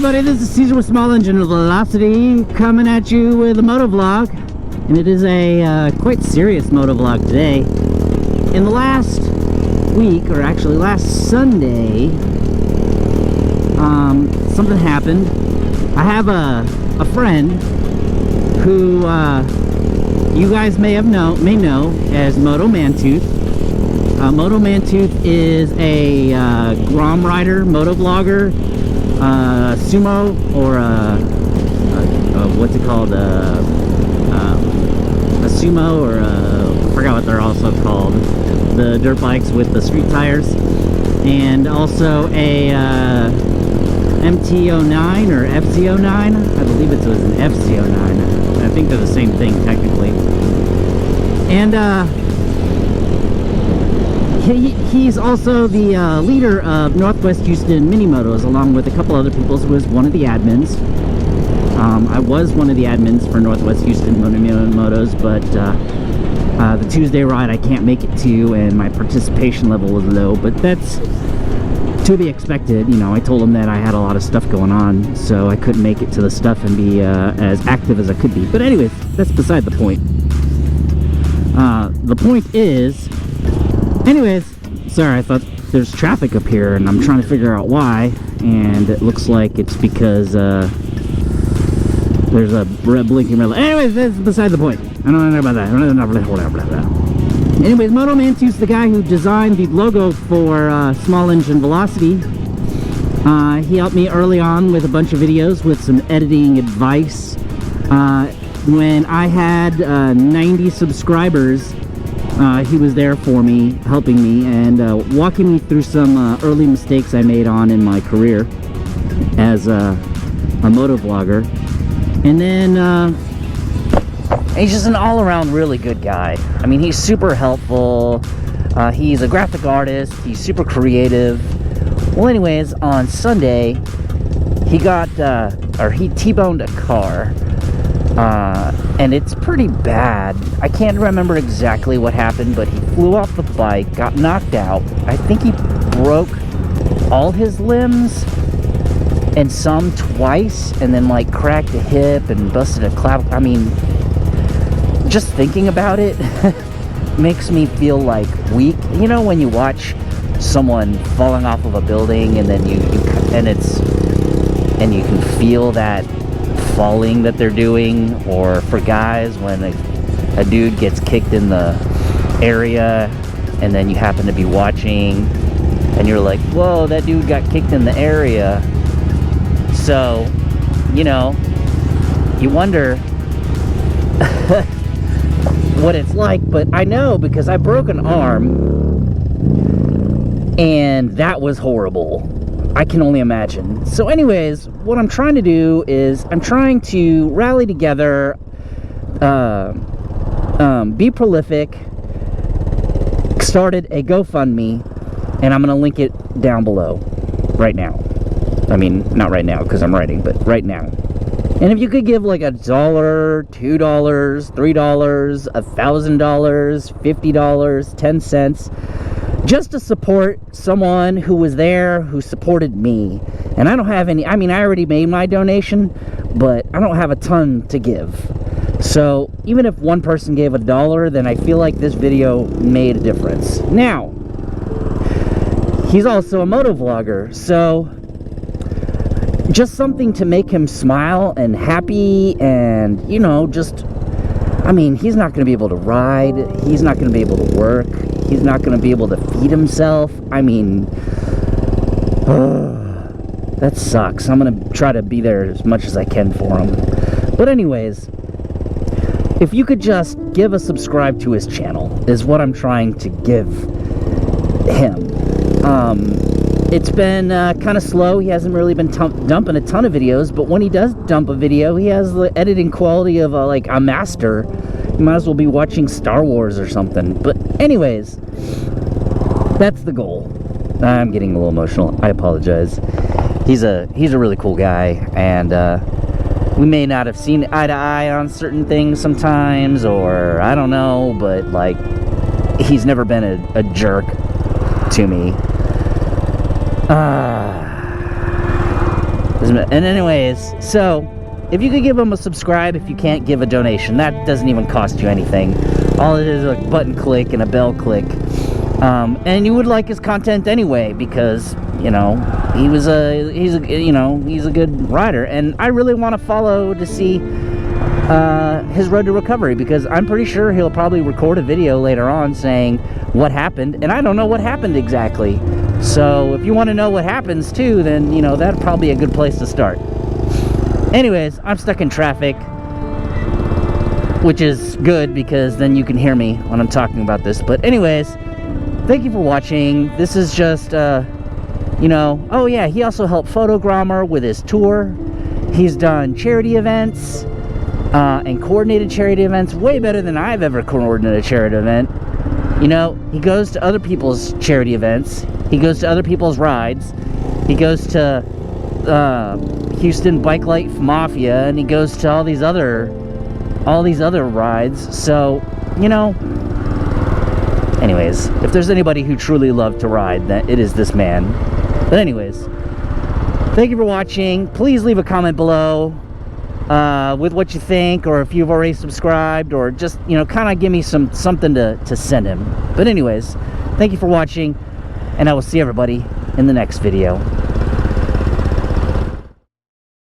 everybody, this is Caesar with Small Engine Velocity coming at you with a moto vlog, and it is a quite serious moto vlog today. In the last week, or actually last Sunday, something happened. I have a friend who you guys may know as MotoMantooth. MotoMantooth is a Grom rider, moto vlogger, sumo, or what's it called, a sumo, or I forgot what they're also called, the dirt bikes with the street tires, and also a MT-09 or FC-09. I believe it was an FC-09. I think they're the same thing technically. And he's also the leader of Northwest Houston Mini Motos, along with a couple other people who was one of the admins. I was one of the admins for Northwest Houston Motos, but the Tuesday ride I can't make it to, and my participation level was low, but that's to be expected. You know, I told him that I had a lot of stuff going on, so I couldn't make it to the stuff and be as active as I could be. But anyways, that's beside the point. The point is, anyways, sorry, I thought there's traffic up here and I'm trying to figure out why, and it looks like it's because there's a red blinking red light. Anyways, that's beside the point. I don't know about that. Anyways, MotoMantooth's the guy who designed the logo for Small Engine Velocity. He helped me early on with a bunch of videos with some editing advice. When I had 90 subscribers, he was there for me, helping me, and walking me through some early mistakes I made on in my career as a moto vlogger. And then he's just an all-around really good guy. I mean, he's super helpful. He's a graphic artist. He's super creative. Well, anyways, on Sunday, he got, he T-boned a car. And it's pretty bad. I can't remember exactly what happened, but he flew off the bike, got knocked out. I think he broke all his limbs, and some twice, and then like cracked a hip and busted a clavicle. I mean, just thinking about it makes me feel like weak. You know, when you watch someone falling off of a building, and then you can feel that falling that they're doing, or for guys when a dude gets kicked in the area and then you happen to be watching and you're like, whoa, that dude got kicked in the area. So, you know, you wonder what it's like. But I know, because I broke an arm, and that was horrible. I can only imagine. So anyways, what I'm trying to do is I'm trying to rally together, be prolific, started a GoFundMe, and I'm going to link it down below right now. I mean, not right now because I'm writing, but right now. And if you could give like $1, $2, $3, $1,000, $50, 10 cents, just to support someone who was there, who supported me. And I don't have any, I mean, I already made my donation, but I don't have a ton to give. So even if one person gave $1, then I feel like this video made a difference. Now, he's also a moto vlogger, so just something to make him smile and happy, and, you know, just, I mean, he's not going to be able to ride, he's not going to be able to work, he's not going to be able to feed himself. I mean, that sucks. I'm going to try to be there as much as I can for him. But anyways, if you could just give a subscribe to his channel is what I'm trying to give him. It's been kind of slow. He hasn't really been dumping a ton of videos, but when he does dump a video, he has the editing quality of like a master. You might as well be watching Star Wars or something. But anyways, that's the goal. I'm getting a little emotional. I apologize. He's a really cool guy, and we may not have seen eye to eye on certain things sometimes, or I don't know, but like, he's never been a jerk to me. And anyways, so if you could give him a subscribe, if you can't give a donation, that doesn't even cost you anything. All it is a button click and a bell click. And you would like his content anyway, because, you know, he's a good rider, and I really want to follow to see his road to recovery, because I'm pretty sure he'll probably record a video later on saying what happened, and I don't know what happened exactly. So if you want to know what happens too, then, you know, that's probably a good place to start. Anyways, I'm stuck in traffic, which is good because then you can hear me when I'm talking about this. But anyways, thank you for watching. This is just, you know, oh yeah, he also helped Photogrammer with his tour. He's done charity events and coordinated charity events way better than I've ever coordinated a charity event. You know, he goes to other people's charity events. He goes to other people's rides. He goes to Houston Bike Life Mafia, and he goes to all these other rides. So, you know, anyways, if there's anybody who truly loved to ride, then it is this man. But anyways, thank you for watching. Please leave a comment below with what you think, or if you've already subscribed, or just, you know, kind of give me something to send him. But anyways, thank you for watching, and I will see everybody in the next video.